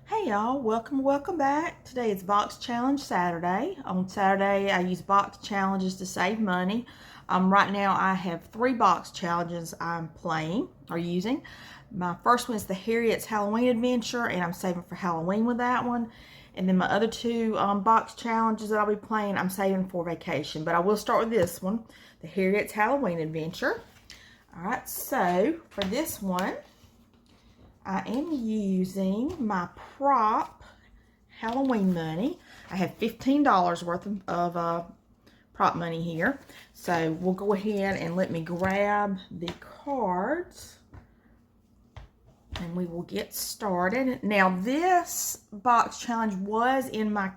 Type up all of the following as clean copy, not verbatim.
Hey y'all, welcome back. Today is Box Challenge Saturday. On Saturday, I use box challenges to save money. Right now, I have 3 box challenges I'm playing or using. My first one is the Harriet's Halloween Adventure, and I'm saving for Halloween with that one. And then my other 2 box challenges that I'll be playing, I'm saving for vacation. But I will start with this one, the Harriet's Halloween Adventure. All right, so for this one, I am using my prop Halloween money. I have $15 worth of prop money here. So we'll go ahead and let me grab the cards and we will get started. Now this box challenge was in my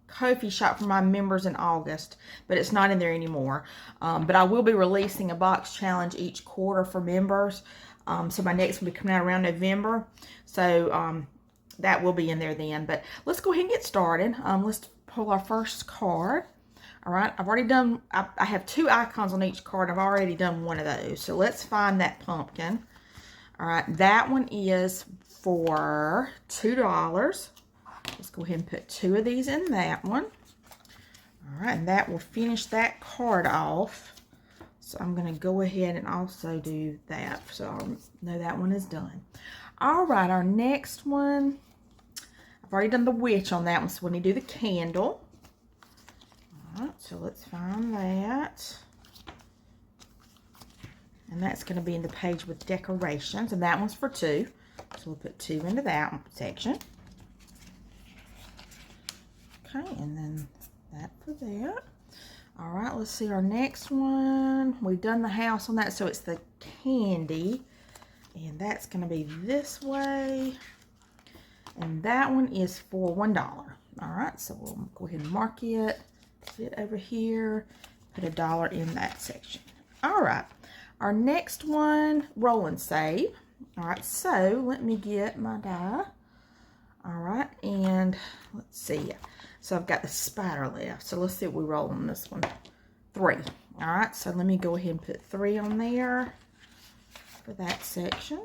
Ko-fi shop for my members in August, but it's not in there anymore. But I will be releasing a box challenge each quarter for members. So my next will be coming out around November. So that will be in there then. But let's go ahead and get started. Let's pull our first card. All right, I've already done, I have 2 icons on each card. I've already done one of those. So let's find that pumpkin. All right, that one is for $2. Let's go ahead and put 2 of these in that one. All right, and that will finish that card off. So I'm going to go ahead and also do that. So I know that one is done. All right, our next one, I've already done the witch on that one, so we need to do the candle. All right, so let's find that. And that's going to be in the page with decorations, and that one's for 2. So we'll put 2 into that section. Okay, and then that for that. All right, let's see our next one. We've done the house on that, so it's the candy. And that's going to be this way. And that one is for $1. All right, so we'll go ahead and mark it. Put it over here. Put $1 in that section. All right, our next one, roll and save. All right, so let me get my die. All right, and let's see. So I've got the spider left. So let's see what we roll on this one. 3. All right, so let me go ahead and put 3 on there for that section.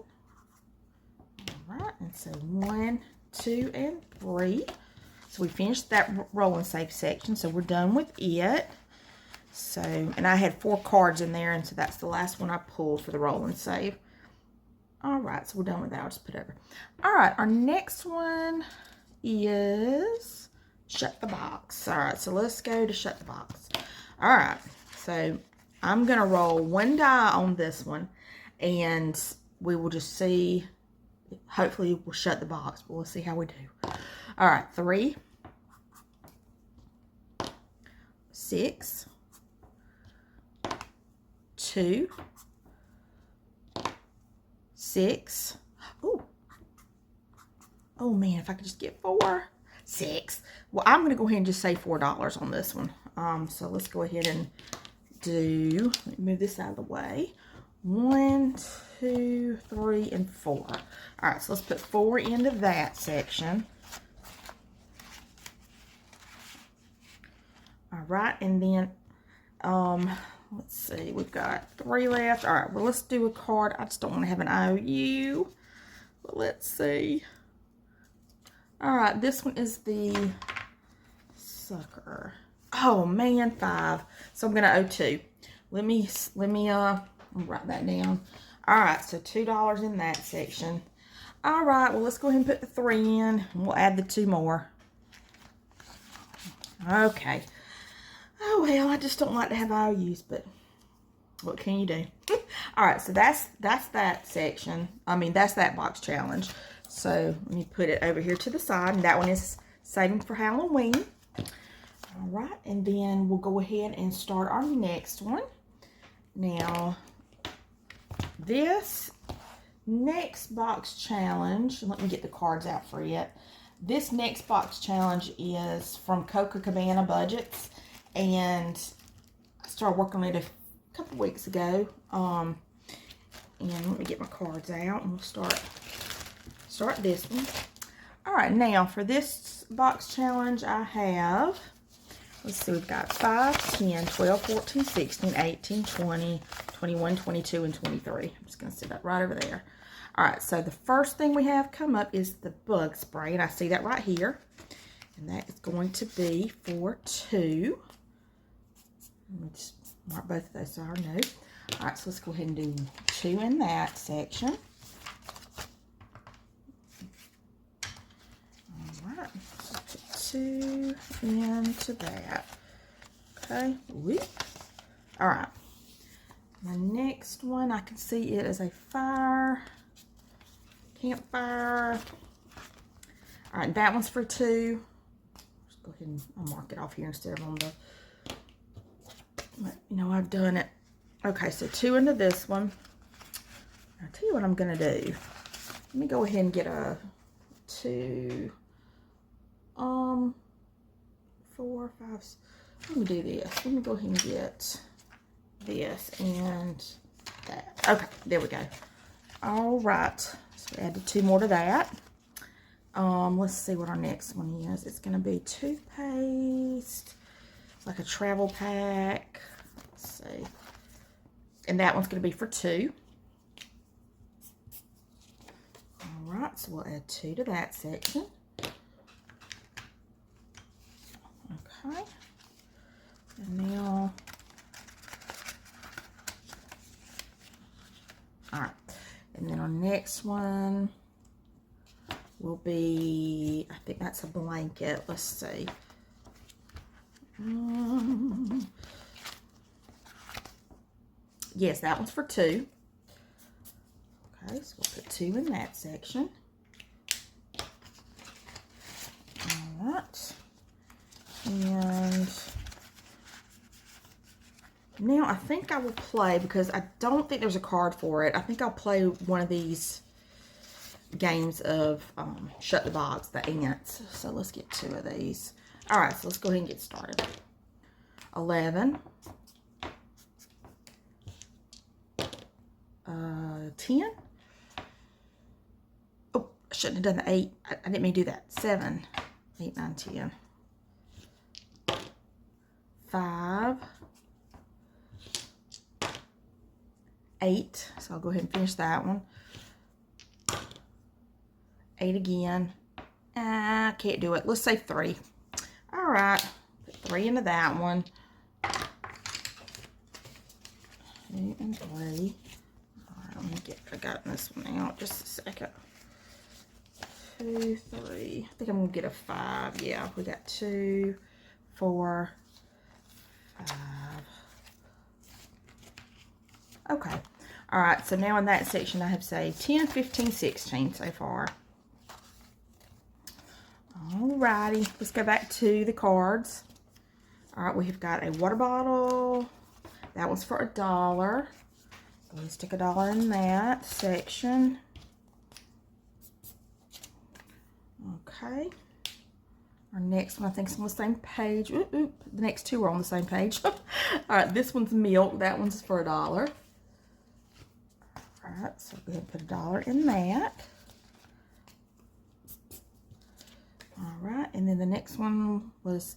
All right, and so 1, 2, and 3. So we finished that roll and save section, so we're done with it. So, and I had 4 cards in there, and so that's the last one I pulled for the roll and save. All right, so we're done with that. I'll just put it over. All right, our next one is shut the box. All right, so let's go to shut the box. All right, so I'm going to roll 1 die on this one, and we will just see. Hopefully, we'll shut the box, but we'll see how we do. All right, 3, 6, 2, 6. Oh man, if I could just get 4, 6. Well, I'm going to go ahead and just say $4 on this one. So let's go ahead and do, let me move this out of the way. 1, 2, 3, and 4. All right, so let's put 4 into that section. All right, and then, let's see, we've got 3 left. All right, well, let's do a card. I just don't want to have an IOU. But let's see. All right, this one is the sucker. Oh man, 5. So I'm gonna owe 2. Let me write that down. All right, so $2 in that section. All right, well let's go ahead and put the 3 in, and we'll add the 2 more. Okay. Oh well, I just don't like to have IOUs, but what can you do? All right, so that's that section. I mean, that's that box challenge. So let me put it over here to the side, and that one is saving for Halloween. All right, and then we'll go ahead and start our next one. Now, this next box challenge, let me get the cards out for it. This next box challenge is from Coca Cabana Budgets, and I started working on it a couple weeks ago. And let me get my cards out, and we'll start this one. All right, now for this box challenge, I have, let's see, we've got 5, 10, 12, 14, 16, 18, 20, 21, 22, and 23. I'm just going to set that right over there. All right, so the first thing we have come up is the bug spray, and I see that right here. And that is going to be for 2. Let me just mark both of those so I know. All right, so let's go ahead and do 2 in that section. All right, so put 2 into that. Okay, whoop. All right. My next one, I can see it as a campfire. All right, that one's for 2. Just go ahead and I'll mark it off here instead of on the, you know, I've done it. Okay, so 2 into this one. I'll tell you what I'm gonna do. Let me go ahead and get a 2, 4, 5, let me do this. Let me go ahead and get this and that. Okay, there we go. All right, so we added 2 more to that. Let's see what our next one is. It's gonna be toothpaste. It's like a travel pack. Let's see. And that one's gonna be for 2. All right, so we'll add 2 to that section. Okay. And now, all right. And then our next one will be, I think that's a blanket. Let's see. Yes, that one's for 2. Okay, so we'll put 2 in that section. All right. And now I think I will play, because I don't think there's a card for it. I think I'll play one of these games of Shut the Box, the ants. So let's get 2 of these. All right, so let's go ahead and get started. 11. 10. Oh, I shouldn't have done the 8. I didn't mean to do that. 7, 8, 9, 10. 5. 8. So I'll go ahead and finish that one. 8 again. I can't do it. Let's say 3. All right. Put 3 into that one. 2 and 3. All right, let me get, I got this one out just a second. 2, 3. I think I'm going to get a 5. Yeah, we got 2, 4, 5. Okay. All right, so now in that section I have, say, 10, 15, 16 so far. Alrighty, let's go back to the cards. All right, we have got a water bottle. That one's for $1. Go ahead and stick $1 in that section. Okay. Our next one, I think, is on the same page. Oop, oop. The next 2 are on the same page. All right, this one's milk. That one's for $1. All right, so go ahead and put $1 in that. All right, and then the next one was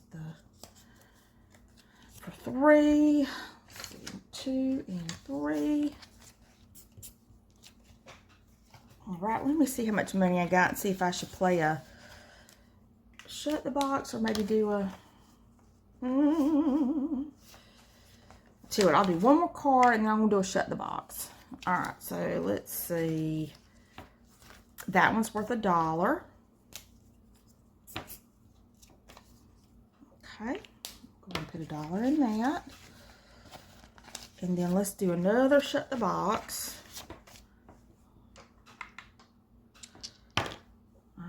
for 3. Let's see, 2 and 3. All right, let me see how much money I got and see if I should play a Shut the Box or maybe do a... Tell you what, I'll do one more card and then I'm going to do a Shut the Box. All right, so let's see. That one's worth $1. Okay, go ahead and put $1 in that. And then let's do another Shut the Box. All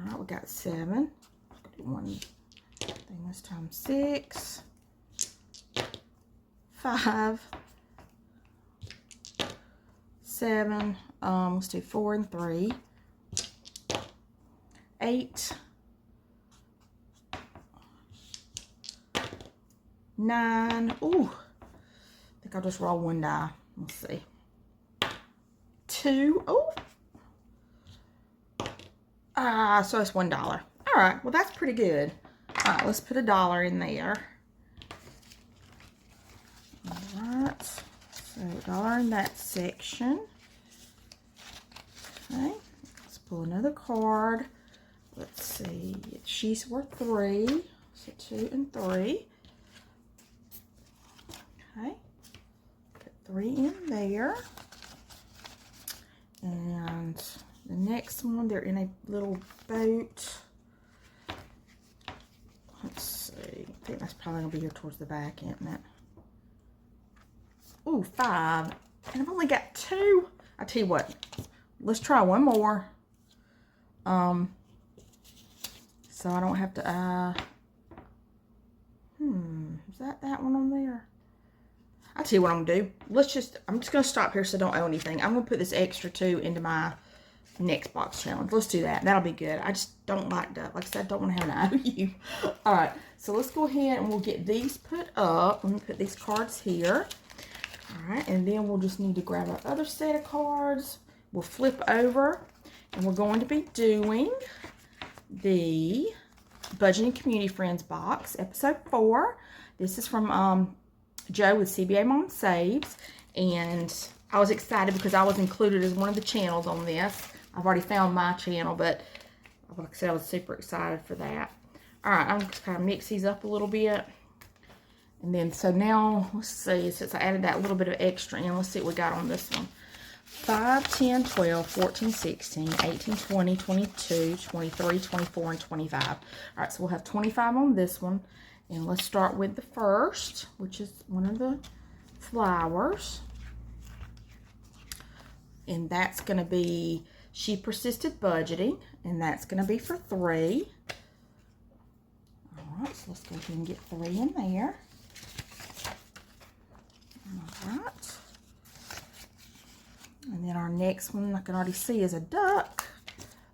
right, we got 7. Let's do one thing this time. 6, 5, 7. Let's do 4 and 3. 8. 9. Ooh, I think I'll just roll 1 die. Let's see. 2. Oh. So it's $1. All right, well, that's pretty good. All right, let's put $1 in there. All right, so $1 in that section. Okay. pull another card. Let's see. She's worth 3. So 2 and 3. Okay. Put 3 in there. And the next one, they're in a little boat. Let's see. I think that's probably going to be here towards the back, isn't it? Ooh, 5. And I've only got 2. I tell you what. Let's try one more. So I don't have to, is that one on there? I'll tell you what I'm going to do. I'm just going to stop here so I don't owe anything. I'm going to put this extra 2 into my next box challenge. Let's do that. That'll be good. I just don't like that. Like I said, I don't want to have an IOU. All right. So let's go ahead and we'll get these put up. Let me put these cards here. All right. And then we'll just need to grab our other set of cards. We'll flip over. And we're going to be doing the Budgeting Community Friends box, episode 4. This is from Joe with CBA Mom Saves, and I was excited because I was included as one of the channels on this. I've already found my channel, but like I said, I was super excited for that. All right, I'm just kind of mix these up a little bit. And then, so now, let's see, since I added that little bit of extra in, let's see what we got on this one. 5, 10, 12, 14, 16, 18, 20, 22, 23, 24, and 25. All right, so we'll have 25 on this one. And let's start with the first, which is one of the flowers. And that's going to be She Persisted Budgeting. And that's going to be for 3. All right, so let's go ahead and get 3 in there. All right. And then our next one I can already see is a duck.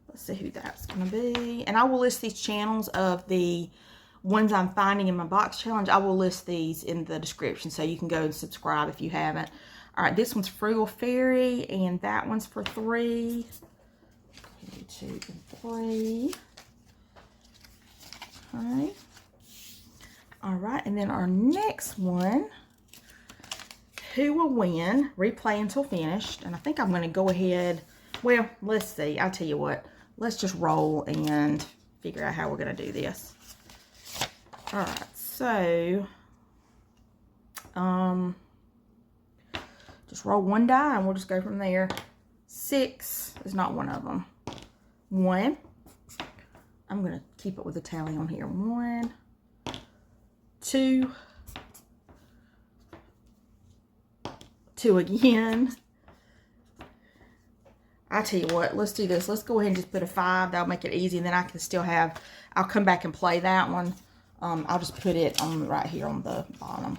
Let's see who that's going to be. And I will list these channels of the ones I'm finding in my box challenge. I will list these in the description so you can go and subscribe if you haven't. All right, this one's Frugal Fairy, and that one's for 3. 2 and 3. Okay. All right, and then our next one, Who Will Win? Replay Until Finished. And I think I'm going to go ahead. Well, let's see. I'll tell you what. Let's just roll and figure out how we're going to do this. All right. So, just roll 1 die and we'll just go from there. 6 is not one of them. 1. I'm going to keep it with a tally on here. 1, 2, 2 again. I tell you what, let's do this. Let's go ahead and just put a 5. That'll make it easy. And then I can still have, I'll come back and play that one. I'll just put it on right here on the bottom.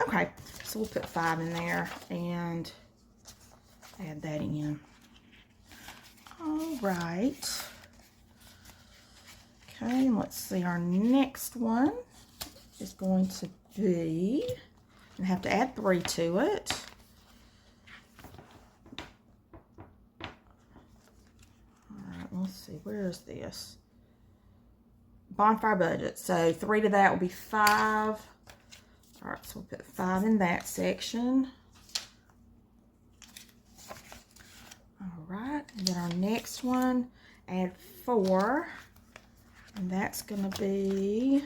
Okay, so we'll put 5 in there and add that in. All right. Okay, and let's see. Our next one is going to be, I have to add 3 to it. Let's see, where is this? Bonfire Budget. So 3 to that will be 5. All right, so we'll put 5 in that section. All right, and then our next one, add 4. And that's going to be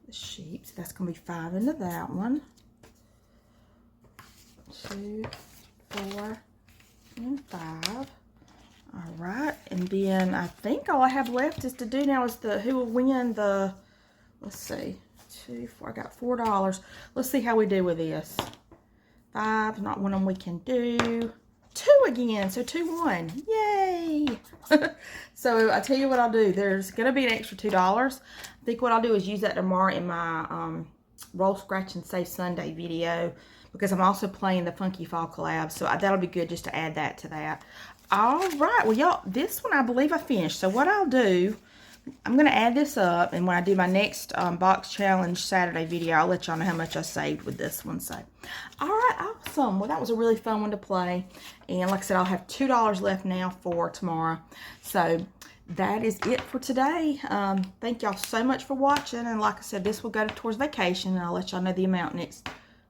the sheep. So that's going to be 5 into that one. 2, 4, and 5. All right, and then I think all I have left is to do now is the Who Will Win the, let's see, 2, 4, I got $4. Let's see how we do with this. 5, not one of them we can do. 2 again, so 2, 1, yay. So I tell you what I'll do, there's going to be an extra $2. I think what I'll do is use that tomorrow in my Roll, Scratch, and Save Sunday video, because I'm also playing the Funky Fall collab, so that'll be good just to add that to that. All right, well, y'all, this one I believe I finished. So what I'll do, I'm going to add this up, and when I do my next box challenge Saturday video, I'll let y'all know how much I saved with this one. So, all right, awesome. Well, that was a really fun one to play, and like I said, I'll have $2 left now for tomorrow. So that is it for today. Thank y'all so much for watching, and like I said, this will go towards vacation, and I'll let y'all know the amount next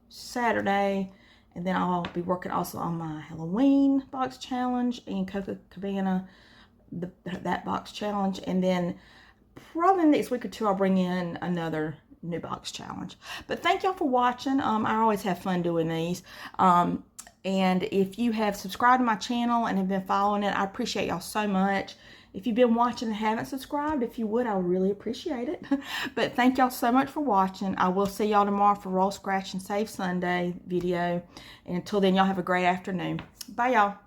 Saturday. And then I'll be working also on my Halloween box challenge and Coca Cabana, that box challenge. And then probably next week or two, I'll bring in another new box challenge. But thank y'all for watching. I always have fun doing these. And if you have subscribed to my channel and have been following it, I appreciate y'all so much. If you've been watching and haven't subscribed, if you would, I would really appreciate it. But thank y'all so much for watching. I will see y'all tomorrow for Roll, Scratch, and Save Sunday video. And until then, y'all have a great afternoon. Bye, y'all.